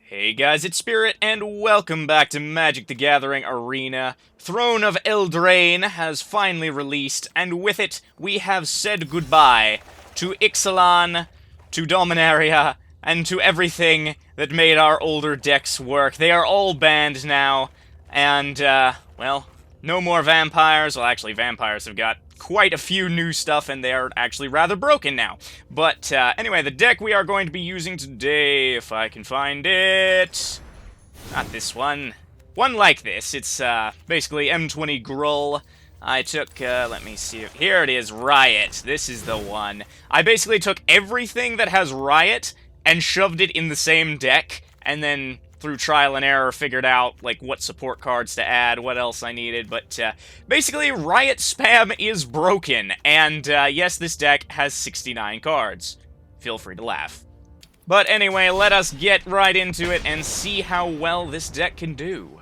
Hey guys, it's Spirit, and welcome back to MtG Arena. Throne of Eldraine has finally released, and with it, we have said goodbye to Ixalan, to Dominaria, and to everything that made our older decks work. They are all banned now, and, well, no more vampires. Well, actually, vampires have got quite a few new stuff, and they are actually rather broken now. But, anyway, the deck we are going to be using today, if I can find it... Not this one. One like this. It's, basically M20 Grull. I took, let me see. Here it is, Riot. This is the one. I basically took everything that has Riot and shoved it in the same deck, and then through trial and error figured out, like, what support cards to add, what else I needed, but, basically, Riot spam is broken, and, yes, this deck has 69 cards. Feel free to laugh. But anyway, let us get right into it and see how well this deck can do.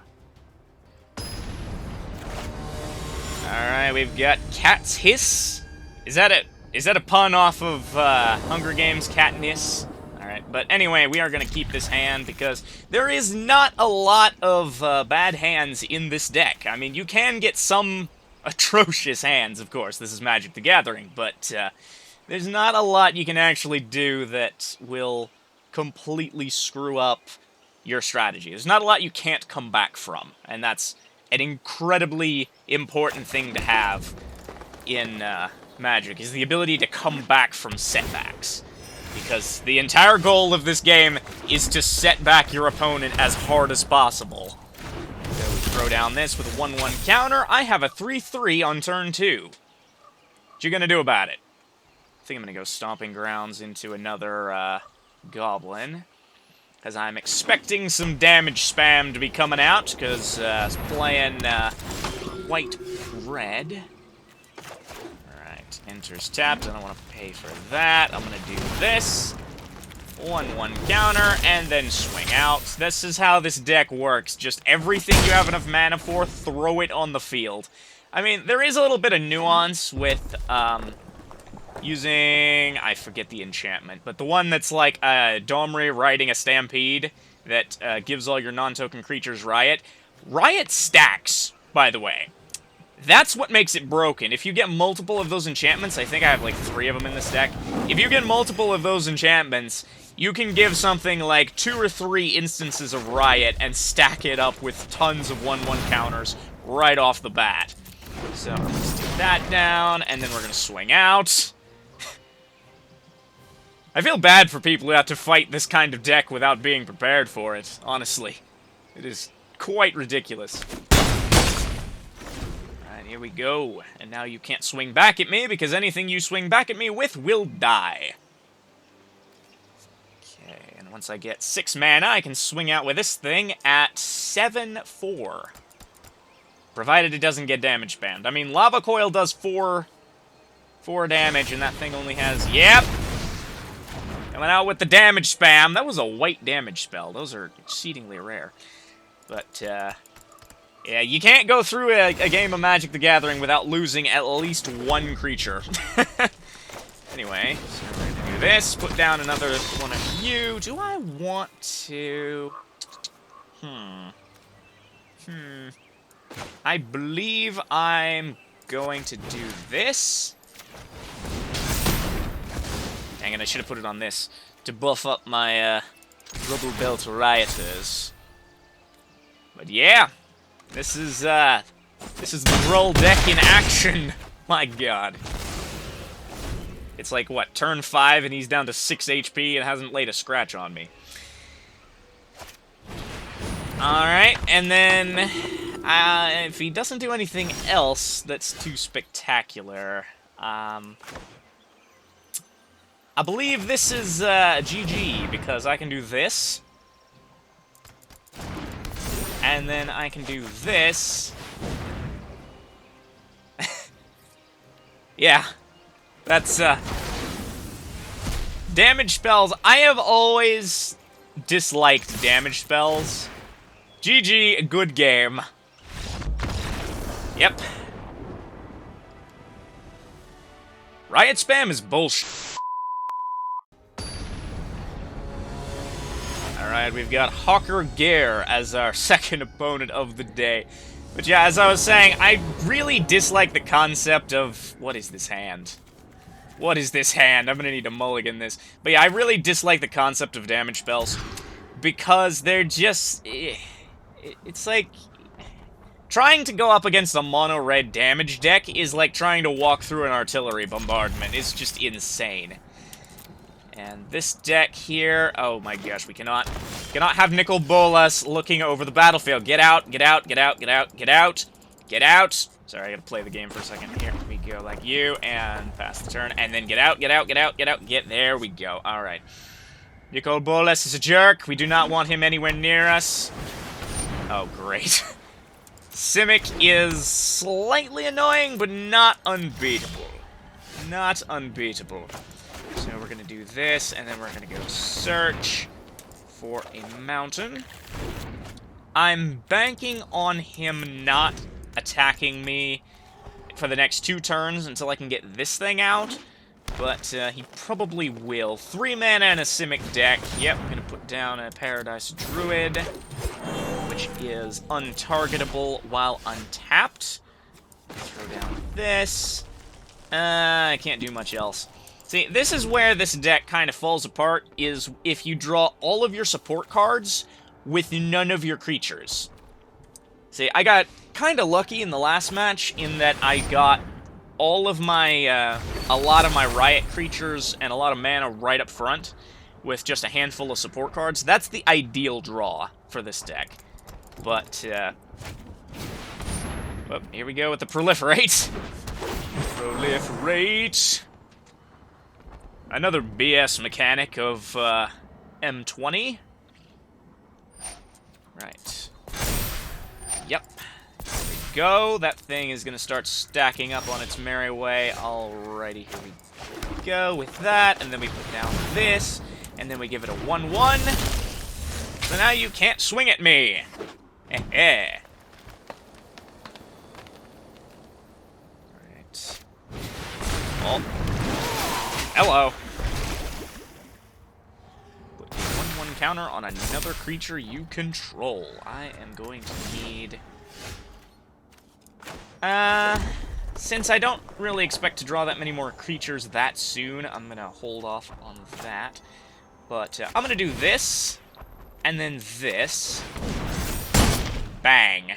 Alright, we've got Cat's Hiss. Is that a pun off of, Hunger Games' Katniss? Alright, but anyway, we are going to keep this hand because there is not a lot of bad hands in this deck. I mean, you can get some atrocious hands, of course. This is Magic the Gathering, but there's not a lot you can actually do that will completely screw up your strategy. There's not a lot you can't come back from, and that's an incredibly important thing to have in Magic, is the ability to come back from setbacks. Because the entire goal of this game is to set back your opponent as hard as possible. So we throw down this with a 1-1 counter. I have a 3-3 on turn 2. What you gonna do about it? I think I'm gonna go Stomping Grounds into another Goblin. Because I'm expecting some damage spam to be coming out, because I was playing white-red. Enters tapped. I don't want to pay for that. I'm going to do this. 1-1 counter, and then swing out. This is how this deck works. Just everything you have enough mana for, throw it on the field. I mean, there is a little bit of nuance with using... I forget the enchantment, but the one that's like Domri riding a Stampede that gives all your non-token creatures Riot. Riot stacks, by the way. That's what makes it broken. If you get multiple of those enchantments, I think I have like 3 of them in this deck. If you get multiple of those enchantments, you can give something like 2 or 3 instances of Riot and stack it up with tons of 1-1 counters right off the bat. So, let's do that down, and then we're gonna swing out. I feel bad for people who have to fight this kind of deck without being prepared for it, honestly. It is quite ridiculous. Here we go. And now you can't swing back at me, because anything you swing back at me with will die. Okay, and once I get 6 mana, I can swing out with this thing at 7-4. Provided it doesn't get damage spammed. I mean, Lava Coil does 4 damage, and that thing only has... Yep! Coming out with the damage spam. That was a white damage spell. Those are exceedingly rare. But, yeah, you can't go through a game of Magic the Gathering without losing at least 1 creature. Anyway, so we're gonna do this, put down another one of you. Do I want to... I believe I'm going to do this. Dang it, I should have put it on this to buff up my Rubble Belt Rioters. But yeah. This is the Grull deck in action. My god. It's like, what, turn 5 and he's down to 6 HP and hasn't laid a scratch on me. Alright, and then, if he doesn't do anything else that's too spectacular, I believe this is, GG, because I can do this. And then I can do this. Yeah. That's, damage spells. I have always disliked damage spells. GG, good game. Yep. Riot spam is bullshit. Alright, we've got Hawker Gare as our second opponent of the day. But yeah, as I was saying, I really dislike the concept of... What is this hand? What is this hand? I'm gonna need to mulligan this. But yeah, I really dislike the concept of damage spells. Because they're just... It's like... Trying to go up against a mono-red damage deck is like trying to walk through an artillery bombardment. It's just insane. And this deck here... Oh my gosh, we cannot have Nicol Bolas looking over the battlefield. Get out, get out, get out, get out, get out, get out. Sorry, I gotta play the game for a second. Here we go, like you, and pass the turn, and then get out, get out, get out, get out, get... There we go, alright. Nicol Bolas is a jerk. We do not want him anywhere near us. Oh, great. Simic is slightly annoying, but not unbeatable. Not unbeatable. So we're gonna do this, and then we're gonna go search for a mountain. I'm banking on him not attacking me for the next 2 turns until I can get this thing out, but he probably will. 3 mana and a Simic deck. Yep, I'm gonna put down a Paradise Druid, which is untargetable while untapped. Throw down this. I can't do much else. See, this is where this deck kind of falls apart, is if you draw all of your support cards with none of your creatures. See, I got kind of lucky in the last match in that I got all of my, a lot of my Riot creatures and a lot of mana right up front with just a handful of support cards. That's the ideal draw for this deck. But, well, here we go with the Proliferate. Proliferate. Another BS mechanic of M20. Right. Yep. There we go. That thing is going to start stacking up on its merry way. Alrighty, here we go with that. And then we put down this. And then we give it a 1-1. So now you can't swing at me. Heh. Alright. Oh. Hello. Put a 1-1 counter on another creature you control. I am going to need... Since I don't really expect to draw that many more creatures that soon, I'm going to hold off on that. But I'm going to do this, and then this. Bang.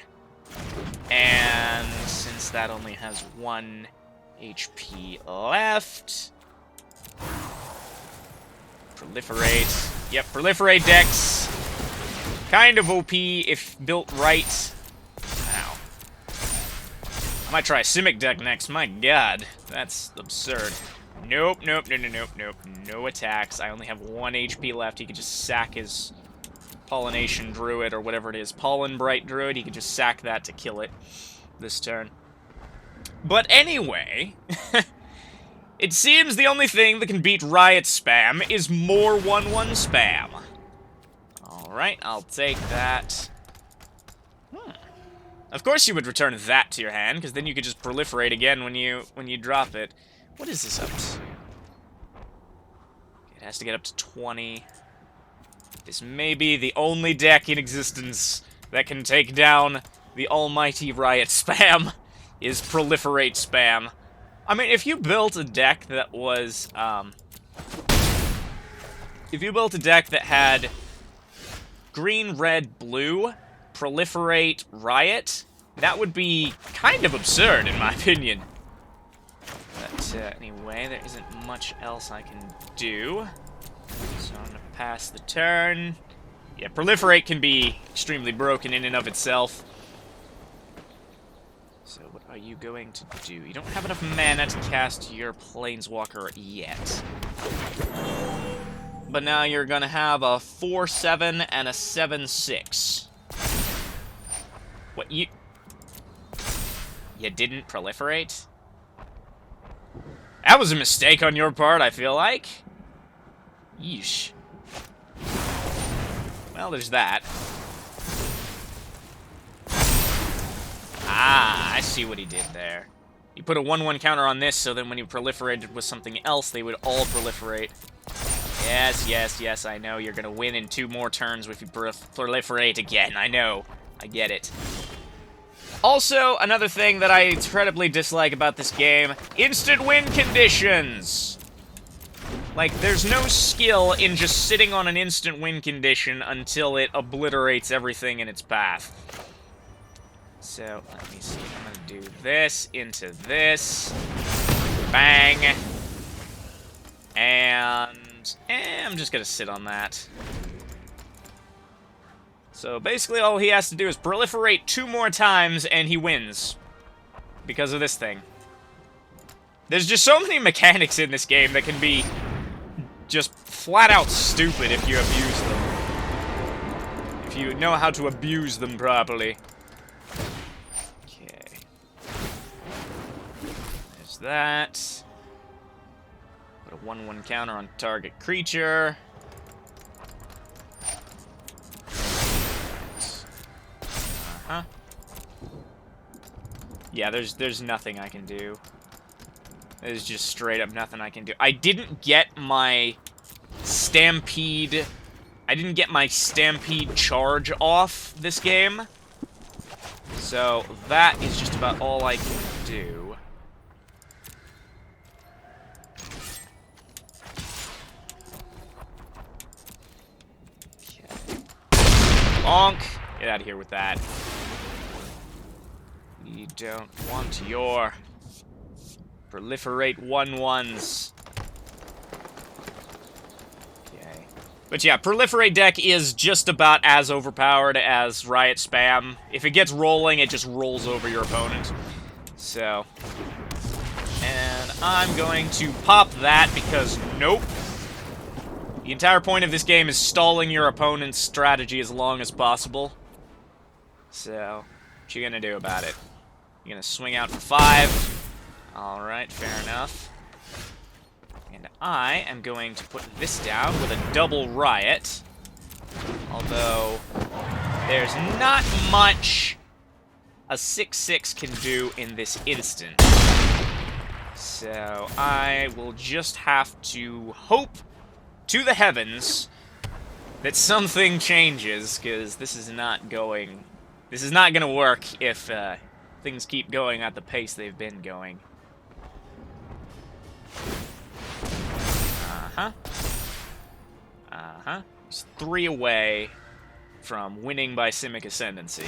And since that only has 1 HP left... Proliferate. Yep, Proliferate decks. Kind of OP if built right. Ow. I might try a Simic deck next. My god, that's absurd. Nope, nope, no, no, nope, nope. No attacks. I only have 1 HP left. He could just sack his Pollination Druid or whatever it is. Pollen Bright Druid. He could just sack that to kill it this turn. But anyway... It seems the only thing that can beat Riot spam is more 1-1 spam. Alright, I'll take that. Of course you would return that to your hand, because then you could just proliferate again when you drop it. What is this up to? It has to get up to 20. This may be the only deck in existence that can take down the almighty Riot spam, is Proliferate spam. I mean, if you built a deck that was, if you built a deck that had green, red, blue, Proliferate, Riot, that would be kind of absurd, in my opinion. But, anyway, there isn't much else I can do. So I'm gonna pass the turn. Yeah, Proliferate can be extremely broken in and of itself. So what are you going to do? You don't have enough mana to cast your Planeswalker yet. But now you're gonna have a 4-7 and a 7-6. What, you didn't proliferate? That was a mistake on your part, I feel like. Yeesh. Well, there's that. Ah, I see what he did there. He put a 1-1 counter on this, so then when he proliferated with something else, they would all proliferate. Yes, I know. You're gonna win in 2 more turns if you proliferate again. I know. I get it. Also, another thing that I incredibly dislike about this game, instant win conditions! Like, there's no skill in just sitting on an instant win condition until it obliterates everything in its path. So, let me see. I'm gonna do this into this. Bang. And I'm just gonna sit on that. So basically all he has to do is proliferate 2 more times and he wins. Because of this thing. There's just so many mechanics in this game that can be just flat out stupid if you abuse them. If you know how to abuse them properly. Okay. There's that. Put a 1/1 counter on target creature. Uh-huh. Yeah, there's nothing I can do. There's just straight up nothing I can do. I didn't get my Stampede... I didn't get my Stampede charge off this game. So, that is just about all I can do. Okay. Bonk! Get out of here with that. You don't want your proliferate 1/1s. Okay. But yeah, proliferate deck is just about as overpowered as Riot spam. If it gets rolling, it just rolls over your opponent. So. And I'm going to pop that because nope. The entire point of this game is stalling your opponent's strategy as long as possible. So, what you gonna do about it? You're gonna swing out for 5. Alright, fair enough. And I am going to put this down with a double Riot. Although, there's not much a 6/6 can do in this instance. So, I will just have to hope to the heavens that something changes, because this is not going... This is not gonna work if things keep going at the pace they've been going. He's 3 away from winning by Simic Ascendancy.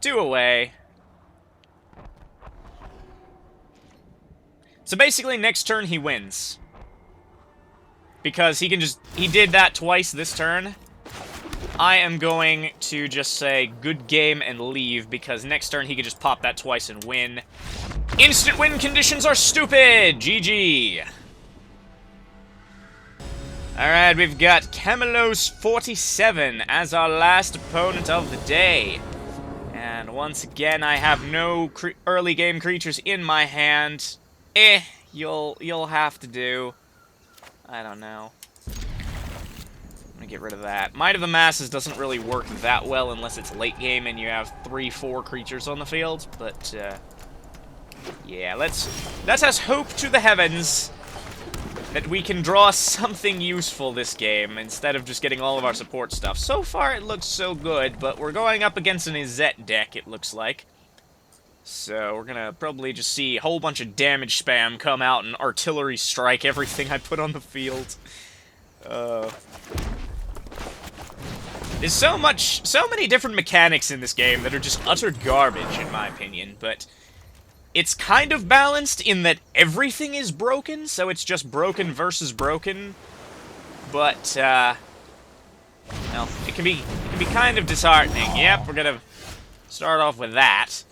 2 away. So basically, next turn he wins. Because he can just... He did that twice this turn. I am going to just say good game and leave, because next turn he could just pop that twice and win. Instant win conditions are stupid! GG! Alright, we've got Camelos47 as our last opponent of the day. And once again, I have no early game creatures in my hand. You'll have to do. I don't know. I'm gonna get rid of that. Might of the Masses doesn't really work that well unless it's late game and you have 3-4 creatures on the field, but yeah, let's us hope to the heavens that we can draw something useful this game instead of just getting all of our support stuff. So far it looks so good, but we're going up against an Izet deck, it looks like. So we're gonna probably just see a whole bunch of damage spam come out and artillery strike everything I put on the field. There's so many different mechanics in this game that are just utter garbage, in my opinion, but it's kind of balanced in that everything is broken, so it's just broken versus broken, but, well, it can be kind of disheartening. Yep, we're gonna start off with that.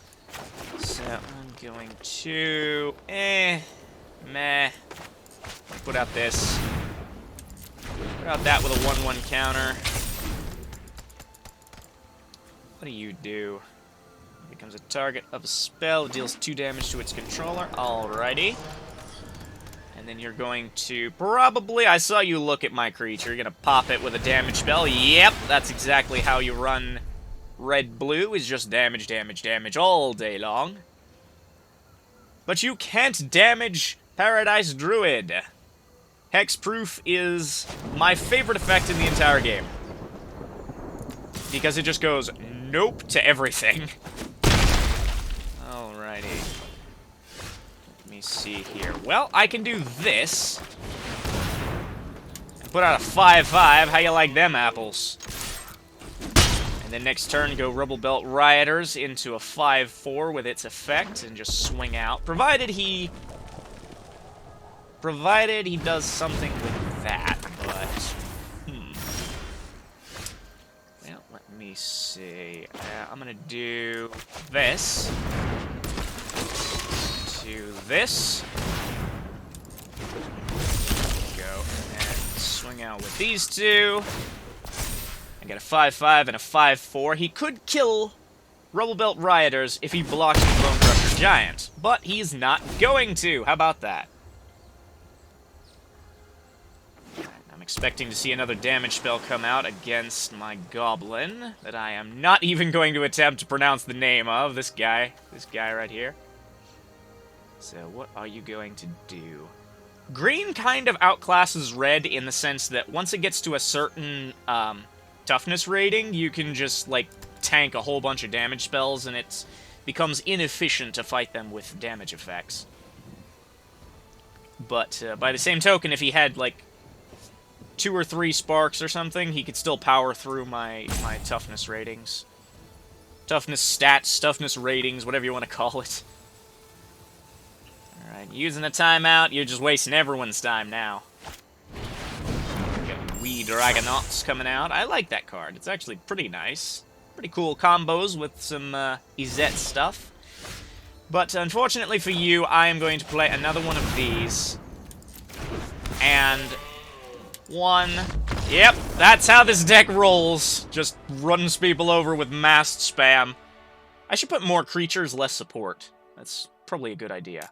So, I'm going to, meh, put out this, put out that with a 1/1 counter. What do you do? Becomes a target of a spell, deals 2 damage to its controller. Alrighty. And then you're going to probably... I saw you look at my creature. You're going to pop it with a damage spell. Yep, that's exactly how you run red-blue, is just damage, damage, damage all day long. But you can't damage Paradise Druid. Hexproof is my favorite effect in the entire game. Because it just goes nope to everything. Alrighty. Let me see here. Well, I can do this. And put out a 5-5. How you like them apples? And then next turn, go Rubble Belt Rioters into a 5-4 with its effect and just swing out. Provided he does something with that, but... Well, let me see. I'm gonna do this. To this. Go and swing out with these two. I get a 5-5 and a 5-4. He could kill Rubble Belt Rioters if he blocks the Bone Crusher Giant, but he's not going to. How about that? I'm expecting to see another damage spell come out against my Goblin that I am not even going to attempt to pronounce the name of. This guy right here. So what are you going to do? Green kind of outclasses red in the sense that once it gets to a certain toughness rating, you can just, like, tank a whole bunch of damage spells, and it becomes inefficient to fight them with damage effects. But by the same token, if he had, like, 2 or 3 sparks or something, he could still power through my toughness ratings. Toughness stats, toughness ratings, whatever you want to call it. Alright, using a timeout, you're just wasting everyone's time now. Got Wee Dragonauts coming out. I like that card. It's actually pretty nice. Pretty cool combos with some Izet stuff. But unfortunately for you, I am going to play another one of these. And... one. Yep, that's how this deck rolls. Just runs people over with massed spam. I should put more creatures, less support. That's probably a good idea.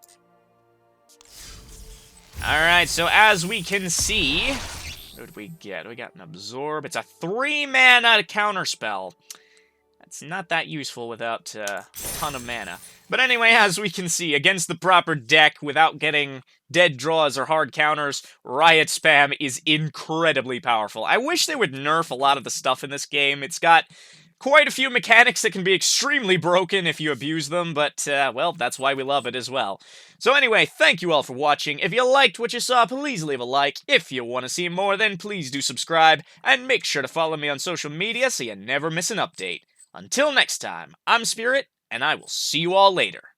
Alright, so as we can see... what did we get? We got an Absorb. It's a 3-mana counterspell. That's not that useful without a ton of mana. But anyway, as we can see, against the proper deck, without getting dead draws or hard counters, Riot Spam is incredibly powerful. I wish they would nerf a lot of the stuff in this game. It's got quite a few mechanics that can be extremely broken if you abuse them, but, well, that's why we love it as well. So anyway, thank you all for watching. If you liked what you saw, please leave a like. If you want to see more, then please do subscribe, and make sure to follow me on social media so you never miss an update. Until next time, I'm Spirit, and I will see you all later.